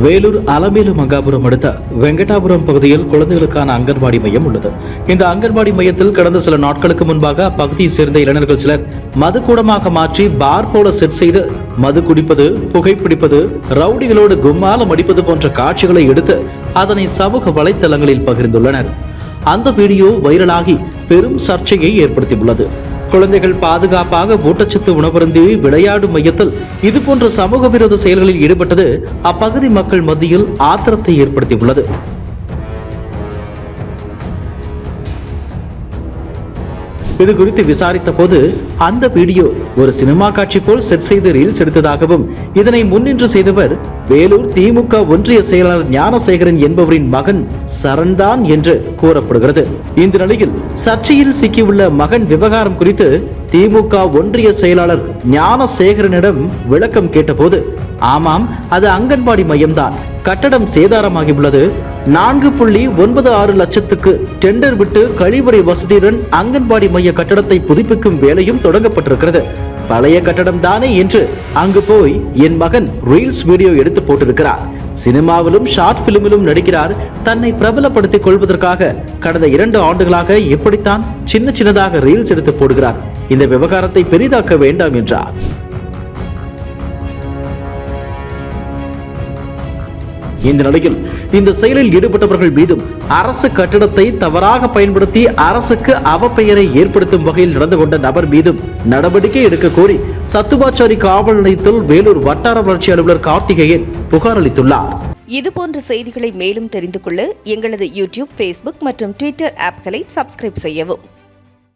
வேலூர் அலமேலு மங்காபுரம் அடுத்த வெங்கடாபுரம் பகுதியில் குழந்தைகளுக்கான அங்கன்வாடி மையம் உள்ளது. இந்த அங்கன்வாடி மையத்தில் கடந்த சில நாட்களுக்கு முன்பாக அப்பகுதியை சேர்ந்த இளைஞர்கள் சிலர் மதுக்கூடமாக மாற்றி பார் போல செட் செய்து மது குடிப்பது, புகைப்பிடிப்பது, ரவுடிகளோடு கும்மாலம் அடிப்பது போன்ற காட்சிகளை எடுத்து அதனை சமூக வலைதளங்களில் பகிர்ந்துள்ளனர். அந்த வீடியோ வைரலாகி பெரும் சர்ச்சையை ஏற்படுத்தியுள்ளது. குழந்தைகள் பாதுகாப்பாக ஊட்டச்சத்து உணவருந்தி விளையாடும் மையத்தில் இதுபோன்ற சமூக விரோத செயல்களில் ஈடுபட்டது அப்பகுதி மக்கள் மத்தியில் ஆத்திரத்தை ஏற்படுத்தியுள்ளது. இது குறித்து விசாரித்த போது அந்த வீடியோ ஒரு சினிமா காட்சி போல் செட் செய்து ரீல்ஸ் எடுத்ததாகவும், இதனை முன்னின்று செய்தவர் வேலூர் திமுக ஒன்றிய செயலாளர் ஞானசேகரன் என்பவரின் மகன் சரண்தான் என்று கூறப்படுகிறது. இந்த நிலையில் சர்ச்சையில் சிக்கியுள்ள மகன் விவகாரம் குறித்து திமுக ஒன்றிய செயலாளர் ஞானசேகரனிடம் விளக்கம் கேட்டபோது, ஆமாம், அது அங்கன்வாடி மையம்தான், கட்டடம் சேதாரமாகியுள்ளது, 4.96 லட்சத்துக்கு டெண்டர் விட்டு கழிவறை வசதியுடன் அங்கன்வாடி மைய கட்டடத்தை புதுப்பிக்கும் வேலையும் தொடங்கப்பட்டிருக்கிறது, பழைய கட்டடம் தானே என்று அங்கு போய் என் மகன் ரீல்ஸ் வீடியோ எடுத்து போட்டிருக்கிறார். சினிமாவிலும் ஷார்ட் பிலிமிலும் நடிக்கிறார். தன்னை பிரபலப்படுத்திக் கொள்வதற்காக கடந்த 2 ஆண்டுகளாக எப்படித்தான் சின்னதாக ரீல்ஸ் எடுத்து போடுகிறார். இந்த விவகாரத்தை பெரிதாக்க வேண்டாம் என்றார். இந்த நிலையில் இந்த செயலில் ஈடுபட்டவர்கள் மீதும் அரசு கட்டிடத்தை தவறாக பயன்படுத்தி அரசுக்கு அவப்பெயரை ஏற்படுத்தும் வகையில் நடந்து கொண்ட நபர் மீதும் நடவடிக்கை எடுக்க கோரி சத்துவாச்சாரி காவல் நிலையத்தில் வேலூர் வட்டார வளர்ச்சி அலுவலர் கார்த்திகேயன் புகார் அளித்துள்ளார். இதுபோன்ற செய்திகளை மேலும் தெரிந்து கொள்ள எங்களது யூடியூப், Facebook மற்றும் Twitter ஆப்களை சப்ஸ்கிரைப் செய்யவும்.